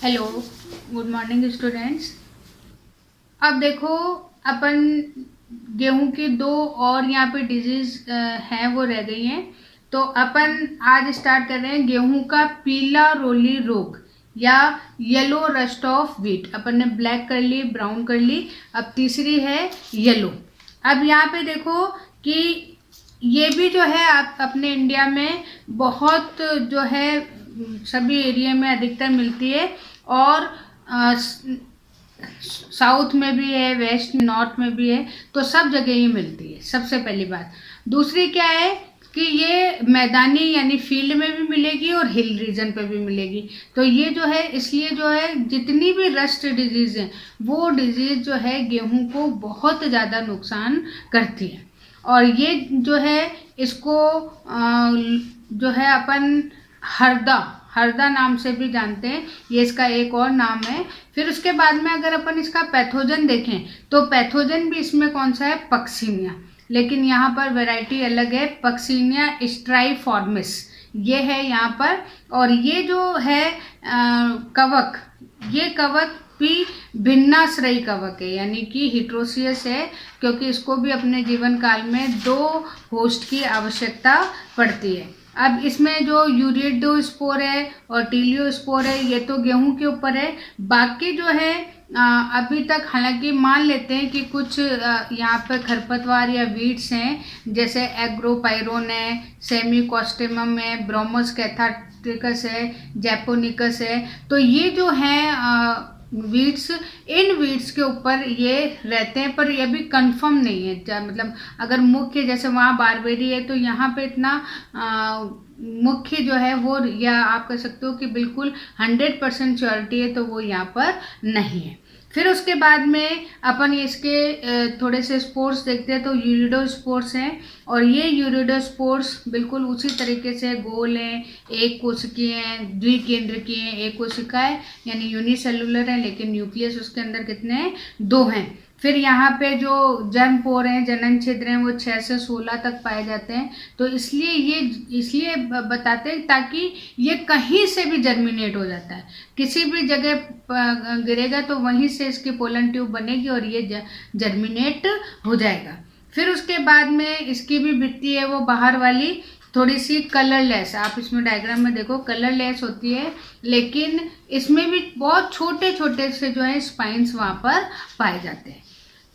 Hello, good morning students. अब देखो, अपन गेहूं की दो और यहाँ पे डिजीज हैं वो रह गई हैं। तो अपन आज स्टार्ट कर रहे हैं गेहूं का पीला रोली रोग या येलो रस्ट ऑफ व्हीट। अपन ने ब्लैक कर ली, ब्राउन कर ली, अब तीसरी है येलो। अब यहाँ पे देखो कि ये भी जो है आप अपने इंडिया में बहुत जो है सभी एरिया में अधिकतर मिलती है। और साउथ में भी है, वेस्ट नॉर्थ में भी है, तो सब जगह ही मिलती है। सबसे पहली बात। दूसरी क्या है कि ये मैदानी यानी फील्ड में भी मिलेगी और हिल रीजन पे भी मिलेगी। तो ये जो है इसलिए जो है जितनी भी रस्ट डिजीज है वो डिजीज जो है गेहूं को बहुत ज़्यादा नुकसान करती है। और ये जो है इसको जो है अपन हरदा हरदा नाम से भी जानते हैं, ये इसका एक और नाम है। फिर उसके बाद में अगर अपन इसका पैथोजन देखें तो पैथोजन भी इसमें कौन सा है, पक्सीनिया। लेकिन यहाँ पर वैरायटी अलग है, पक्सीनिया स्ट्राइफॉर्मिस ये है यहाँ पर। और ये जो है कवक, ये कवक भी भिन्नाश्रयी कवक है यानी कि हिट्रोसियस है, क्योंकि इसको भी अपने जीवन काल में 2 होस्ट की आवश्यकता पड़ती है। अब इसमें जो यूरिडोस्पोर है और टीलियोस्पोर है ये तो गेहूं के ऊपर है। बाकी जो है अभी तक हालांकि मान लेते हैं कि कुछ यहाँ पर खरपतवार या वीड्स हैं, जैसे एग्रोपाइरोन है, सेमीकोस्टेमम है, ब्रोमोस कैथाट्रिकस है, जैपोनिकस है। तो ये जो हैं वीड्स, इन वीड्स के ऊपर ये रहते हैं, पर ये भी कंफर्म नहीं है। मतलब अगर मुख्य जैसे वहाँ बारबेरी है तो यहाँ पे इतना मुख्य जो है वो, या आप कह सकते हो कि बिल्कुल 100% श्योरिटी है तो वो यहाँ पर नहीं है। फिर उसके बाद में अपन इसके थोड़े से स्पोर्स देखते हैं तो यूरिडोस्पोर्स हैं। और ये यूरिडोस्पोर्स बिल्कुल उसी तरीके से गोल हैं, एक कोशिकीय हैं, द्विकेंद्रकीय हैं। एक कोशिका है यानी यूनिसेलुलर है, लेकिन न्यूक्लियस उसके अंदर कितने हैं, 2 हैं। फिर यहाँ पे जो जर्म पोर हैं, जनन छिद्र हैं, वो 6 से 16 तक पाए जाते हैं। तो इसलिए बताते हैं ताकि ये कहीं से भी जर्मिनेट हो जाता है, किसी भी जगह गिरेगा तो वहीं से इसकी पोलन ट्यूब बनेगी और ये जर्मिनेट हो जाएगा। फिर उसके बाद में इसकी भी भित्ति है वो बाहर वाली थोड़ी सी कलरलेस, आप इसमें डायग्राम में देखो कलरलेस होती है, लेकिन इसमें भी बहुत छोटे छोटे से जो है स्पाइंस वहाँ पर पाए जाते हैं।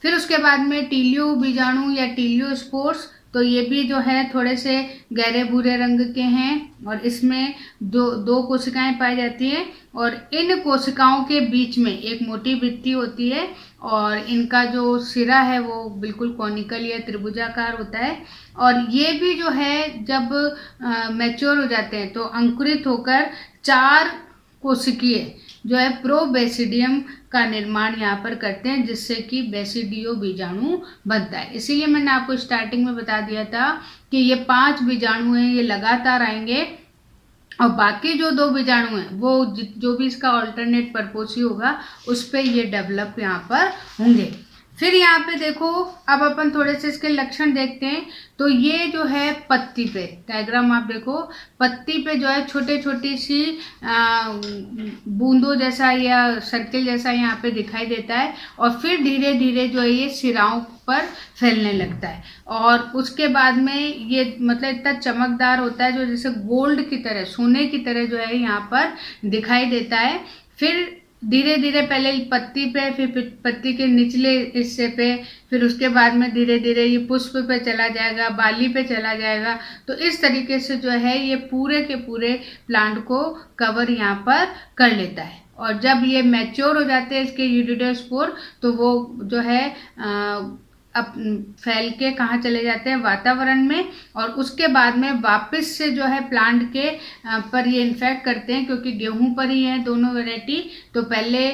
फिर उसके बाद में टीलियो बीजाणु या टीलियो स्पोर्स, तो ये भी जो है थोड़े से गहरे भूरे रंग के हैं और इसमें दो कोशिकाएं पाई जाती हैं। और इन कोशिकाओं के बीच में एक मोटी भित्ति होती है और इनका जो सिरा है वो बिल्कुल कॉनिकल या त्रिभुजाकार होता है। और ये भी जो है जब मैच्योर हो जाते हैं तो अंकुरित होकर 4 कोशिकीय जो है प्रोबेसिडियम का निर्माण यहाँ पर करते हैं, जिससे कि बेसिडियो बीजाणु बनता है। इसीलिए मैंने आपको स्टार्टिंग में बता दिया था कि ये 5 बीजाणु हैं, ये लगातार आएंगे और बाकी जो 2 बीजाणु हैं वो जो भी इसका ऑल्टरनेट परपोसी होगा उस पर ये डेवलप यहाँ पर होंगे। फिर यहाँ पे देखो, अब अपन थोड़े से इसके लक्षण देखते हैं। तो ये जो है पत्ती पे डायग्राम आप देखो, पत्ती पे जो है छोटे छोटी सी बूंदों जैसा या सर्किल जैसा यहाँ पे दिखाई देता है और फिर धीरे धीरे जो है ये सिराओं पर फैलने लगता है। और उसके बाद में ये मतलब इतना चमकदार होता है जो जैसे गोल्ड की तरह, सोने की तरह जो है यहाँ पर दिखाई देता है। फिर धीरे धीरे पहले पत्ती पे, फिर पत्ती के निचले हिस्से पे, फिर उसके बाद में धीरे धीरे ये पुष्प पे चला जाएगा, बाली पे चला जाएगा। तो इस तरीके से जो है ये पूरे के पूरे प्लांट को कवर यहाँ पर कर लेता है। और जब ये मैच्योर हो जाते हैं इसके यूरिडोस्पोर तो वो जो है अब फैल के कहाँ चले जाते हैं, वातावरण में। और उसके बाद में वापस से जो है प्लांट के पर ये इन्फेक्ट करते हैं, क्योंकि गेहूं पर ही है दोनों वैरायटी। तो पहले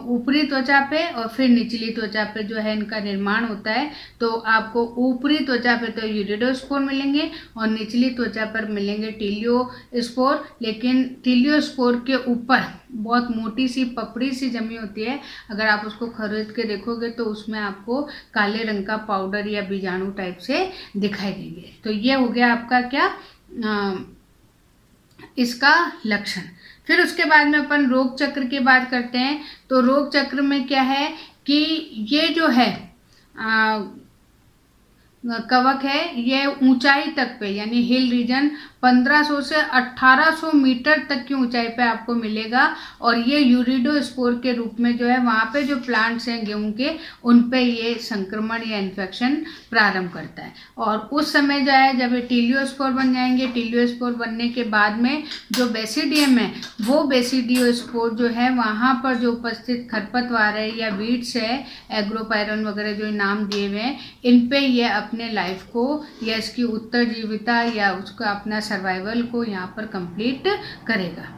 ऊपरी त्वचा पे और फिर निचली त्वचा पे जो है इनका निर्माण होता है। तो आपको ऊपरी त्वचा पे तो यूरिडोस्पोर मिलेंगे और निचली त्वचा पर मिलेंगे टीलियोस्पोर। लेकिन टीलियोस्पोर के ऊपर बहुत मोटी सी पपड़ी सी जमी होती है, अगर आप उसको खरीद के देखोगे तो उसमें आपको काले रंग का पाउडर या बीजाणु टाइप से दिखाई देंगे। तो ये हो गया आपका क्या इसका लक्षण। फिर उसके बाद में अपन रोग चक्र की बात करते हैं। तो रोग चक्र में क्या है कि ये जो है कवक है, ये ऊंचाई तक पे यानी हिल रीजन 1500 से 1800 मीटर तक की ऊंचाई पे आपको मिलेगा। और ये यूरिडोस्पोर के रूप में जो है वहाँ पे जो प्लांट्स हैं गेहूं के, उन पे ये संक्रमण या इन्फेक्शन प्रारंभ करता है। और उस समय जो है जब ये टीलियोस्पोर बन जाएंगे, टीलियोस्पोर बनने के बाद में जो बेसिडियम है, वो बेसिडियोस्पोर जो है वहाँ पर जो उपस्थित खरपतवार है या वीड्स है, एग्रोपायरन वगैरह जो नाम दिए हुए हैं, इन पे ये अपने लाइफ को या इसकी उत्तरजीविता या उसका अपना सर्वाइवल को यहाँ पर कंप्लीट करेगा।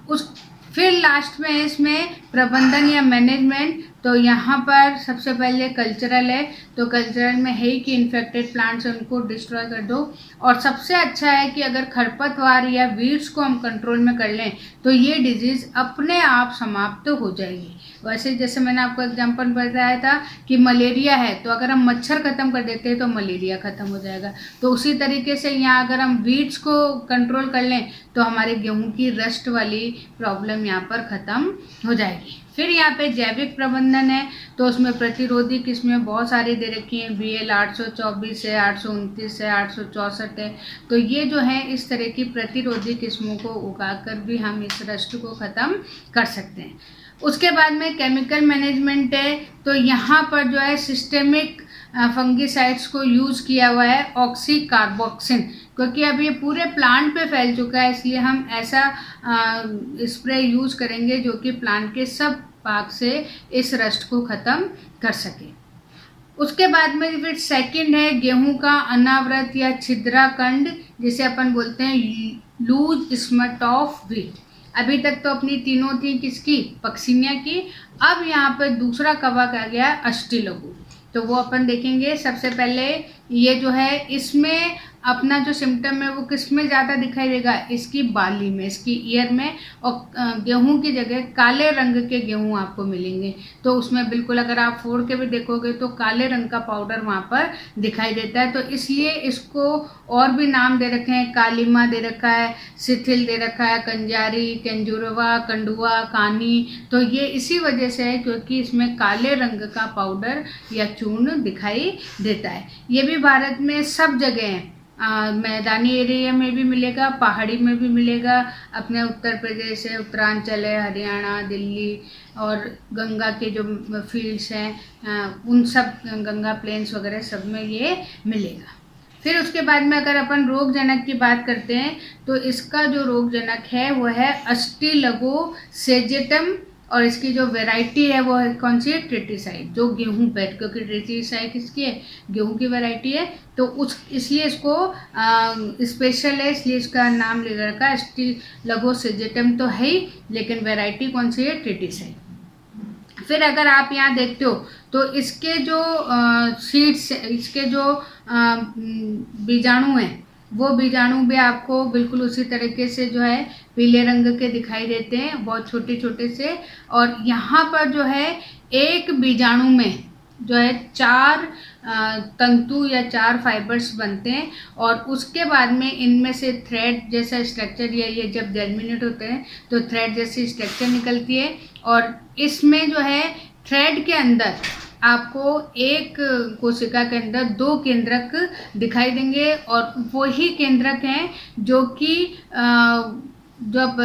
उस फिर लास्ट में इसमें प्रबंधन या मैनेजमेंट। तो यहाँ पर सबसे पहले कल्चरल है, तो कल्चरल में है कि इन्फेक्टेड प्लांट्स उनको डिस्ट्रॉय कर दो। और सबसे अच्छा है कि अगर खरपतवार या वीड्स को हम कंट्रोल में कर लें तो ये डिजीज़ अपने आप समाप्त हो जाएगी। वैसे जैसे मैंने आपको एग्जांपल बताया था कि मलेरिया है, तो अगर हम मच्छर ख़त्म कर देते हैं तो मलेरिया ख़त्म हो जाएगा। तो उसी तरीके से यहाँ अगर हम वीड्स को कंट्रोल कर लें तो हमारे गेहूँ की रस्ट वाली प्रॉब्लम यहाँ पर ख़त्म हो जाएगी। फिर यहाँ पे जैविक प्रबंधन है, तो उसमें प्रतिरोधी किस्में बहुत सारी दे रखी हैं। BL 824 है, 829 है, 864 है। तो ये जो है इस तरह की प्रतिरोधी किस्मों को उगाकर भी हम इस रस्ट को ख़त्म कर सकते हैं। उसके बाद में केमिकल मैनेजमेंट है, तो यहाँ पर जो है सिस्टेमिक फंगीसाइड्स को यूज़ किया हुआ है, ऑक्सीकार्बोक्सिन, क्योंकि अब ये पूरे प्लांट पे फैल चुका है, इसलिए हम ऐसा स्प्रे यूज़ करेंगे जो कि प्लांट के सब भाग से इस रस्ट को ख़त्म कर सके। उसके बाद में फिर सेकंड है गेहूं का अनावृत या छिद्राखंड, जिसे अपन बोलते हैं लूज स्मट ऑफ व्हीट। अभी तक तो अपनी तीनों थी किसकी, पक्सिनिया की। अब यहाँ पर दूसरा कवक आ गया अष्टलघु, तो वो अपन देखेंगे। सबसे पहले ये जो है इसमें अपना जो सिम्टम है वो किस में ज़्यादा दिखाई देगा, इसकी बाली में, इसकी ईयर में। और गेहूं की जगह काले रंग के गेहूं आपको मिलेंगे, तो उसमें बिल्कुल अगर आप फोड़ के भी देखोगे तो काले रंग का पाउडर वहाँ पर दिखाई देता है। तो इसलिए इसको और भी नाम दे रखे हैं, कालीमा दे रखा है, शिथिल दे रखा है, कंजारी, कंजूरवा, कंडुआ, कानी। तो ये इसी वजह से है क्योंकि इसमें काले रंग का पाउडर या चूर्ण दिखाई देता है। ये भी भारत में सब जगह है, मैदानी एरिया में भी मिलेगा, पहाड़ी में भी मिलेगा। अपने उत्तर प्रदेश है, उत्तरांचल है, हरियाणा, दिल्ली और गंगा के जो फील्ड्स हैं उन सब, गंगा प्लेन्स वगैरह सब में ये मिलेगा। फिर उसके बाद में अगर अपन रोगजनक की बात करते हैं तो इसका जो रोगजनक है वो है अष्टलघु सेजेटम, और इसकी जो वैरायटी है वो है कौन सी है, ट्रिटिसाइड, जो गेहूं पे, क्योंकि ट्रिटिसाइड किसकी है, गेहूं की वैरायटी है। तो उस इसलिए इसको स्पेशल है, इसलिए इसका नाम ले रखा है अष्टलघु सेजेटम तो है ही, लेकिन वैरायटी कौन सी है, ट्रिटिसाइड। फिर अगर आप यहाँ देखते हो तो इसके जो सीड्स, इसके जो बीजाणु हैं, वो बीजाणु भी आपको बिल्कुल उसी तरीके से जो है पीले रंग के दिखाई देते हैं, बहुत छोटे छोटे से। और यहाँ पर जो है एक बीजाणु में जो है 4 तंतु या 4 फाइबर्स बनते हैं, और उसके बाद में इनमें से थ्रेड जैसा स्ट्रक्चर, या ये जब जर्मिनेट होते हैं तो थ्रेड जैसी स्ट्रक्चर निकलती है। और इसमें जो है थ्रेड के अंदर आपको एक कोशिका के अंदर 2 केंद्रक दिखाई देंगे, और वही केंद्रक हैं जो कि जब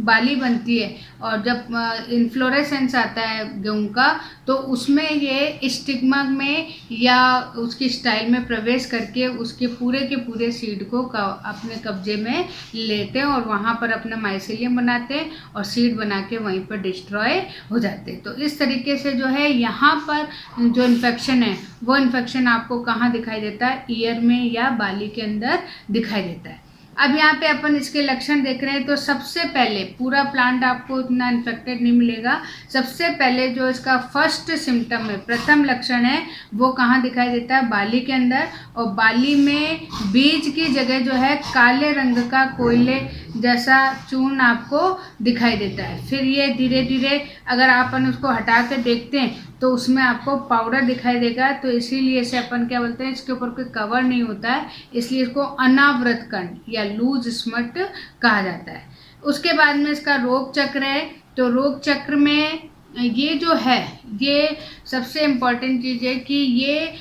बाली बनती है और जब इन्फ्लोरेसेंस आता है गेहूं का, तो उसमें ये स्टिग्मा में या उसकी स्टाइल में प्रवेश करके उसके पूरे के पूरे सीड को अपने कब्जे में लेते हैं और वहाँ पर अपना माइसेलियम बनाते हैं और सीड बना के वहीं पर डिस्ट्रॉय हो जाते हैं। तो इस तरीके से जो है यहाँ पर जो इन्फेक्शन है वो इन्फेक्शन आपको कहाँ दिखाई देता है, ईयर में या बाली के अंदर दिखाई देता है। अब यहाँ पे अपन इसके लक्षण देख रहे हैं, तो सबसे पहले पूरा प्लांट आपको इतना इन्फेक्टेड नहीं मिलेगा। सबसे पहले जो इसका फर्स्ट सिम्टम है, प्रथम लक्षण है, वो कहाँ दिखाई देता है, बाली के अंदर। और बाली में बीज की जगह जो है काले रंग का कोयले जैसा चूर्ण आपको दिखाई देता है। फिर ये धीरे धीरे अगर अपन उसको हटा के देखते हैं तो उसमें आपको पाउडर दिखाई देगा। तो इसीलिए इसे अपन क्या बोलते हैं, इसके ऊपर कोई कवर नहीं होता है, इसलिए इसको अनावृत कंड या लूज स्मट कहा जाता है। उसके बाद में इसका रोग चक्र है। तो रोग चक्र में ये जो है, ये सबसे इम्पॉर्टेंट चीज़ है कि ये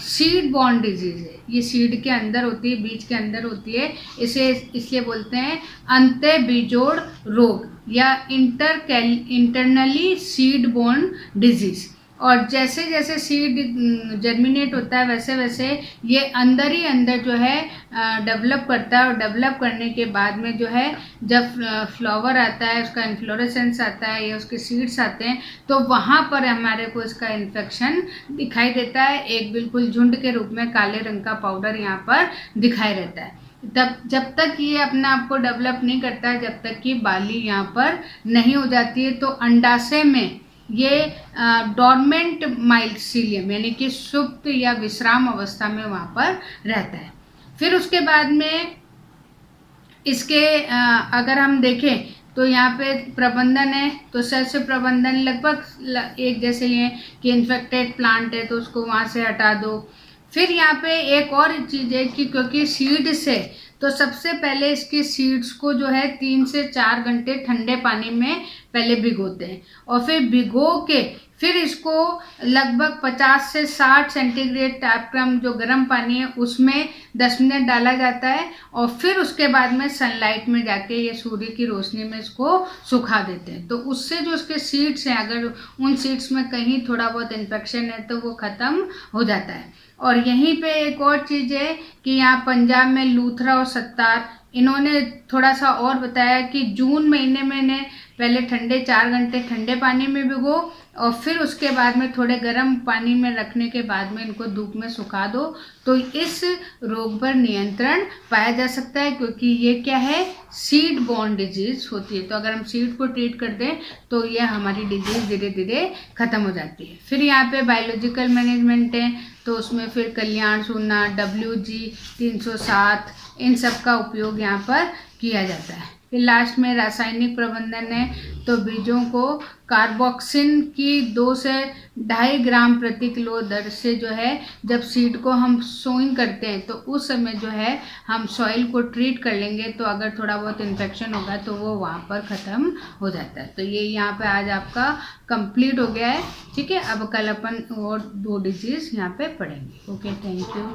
सीड बॉर्न डिजीज़ है। ये सीड के अंदर होती है, बीज के अंदर होती है। इसे इसलिए बोलते हैं अंतः बीजोड़ रोग या इंटरनली सीड बॉर्न डिजीज़। और जैसे जैसे सीड जर्मिनेट होता है वैसे वैसे ये अंदर ही अंदर जो है डेवलप करता है, और डेवलप करने के बाद में जो है जब फ्लावर आता है, उसका इन्फ्लोरेसेंस आता है या उसके सीड्स आते हैं, तो वहाँ पर हमारे को इसका इन्फेक्शन दिखाई देता है। एक बिल्कुल झुंड के रूप में काले रंग का पाउडर यहाँ पर दिखाई रहता है। तब जब तक ये अपना आप को डेवलप नहीं करता है, जब तक कि बाली यहाँ पर नहीं हो जाती है, तो अंडाशय में ये डॉर्मेंट माइसीलियम यानी कि सुप्त या विश्राम अवस्था में वहाँ पर रहता है। फिर उसके बाद में इसके अगर हम देखें तो यहाँ पे प्रबंधन है, तो सेल से प्रबंधन लगभग एक जैसे ही है कि इन्फेक्टेड प्लांट है तो उसको वहाँ से हटा दो। फिर यहाँ पे एक और चीज़ है कि क्योंकि सीड से, तो सबसे पहले इसके सीड्स को जो है 3 से 4 घंटे ठंडे पानी में पहले भिगोते हैं, और फिर भिगो के फिर इसको लगभग 50 से 60 सेंटीग्रेड तापक्रम जो गर्म पानी है उसमें 10 मिनट डाला जाता है, और फिर उसके बाद में सनलाइट में जाके ये सूर्य की रोशनी में इसको सुखा देते हैं। तो उससे जो उसके सीड्स हैं, अगर उन सीड्स में कहीं थोड़ा बहुत इन्फेक्शन है तो वो ख़त्म हो जाता है। और यहीं पे एक और चीज़ है कि यहाँ पंजाब में लूथरा और सत्तार, इन्होंने थोड़ा सा और बताया कि जून महीने में ने पहले 4 घंटे ठंडे पानी में भिगो, और फिर उसके बाद में थोड़े गर्म पानी में रखने के बाद में इनको धूप में सुखा दो, तो इस रोग पर नियंत्रण पाया जा सकता है। क्योंकि ये क्या है, सीड बॉर्न डिजीज होती है। तो अगर हम सीड को ट्रीट कर दें तो ये हमारी डिजीज धीरे धीरे खत्म हो जाती है। फिर यहाँ पे बायोलॉजिकल मैनेजमेंट है, तो उसमें फिर कल्याण सूना, WG 307, इन सब का उपयोग यहाँ पर किया जाता है। फिर लास्ट में रासायनिक प्रबंधन है, तो बीजों को कार्बोक्सिन की 2 से 2.5 ग्राम प्रति किलो दर से जो है जब सीड को हम सोइंग करते हैं तो उस समय जो है हम सॉइल को ट्रीट कर लेंगे, तो अगर थोड़ा बहुत इन्फेक्शन होगा तो वो वहाँ पर ख़त्म हो जाता है। तो ये यहाँ पे आज आपका कंप्लीट हो गया है। ठीक है, अब कल अपन और 2 डिजीज़ यहाँ पे पढ़ेंगे। Okay, thank you.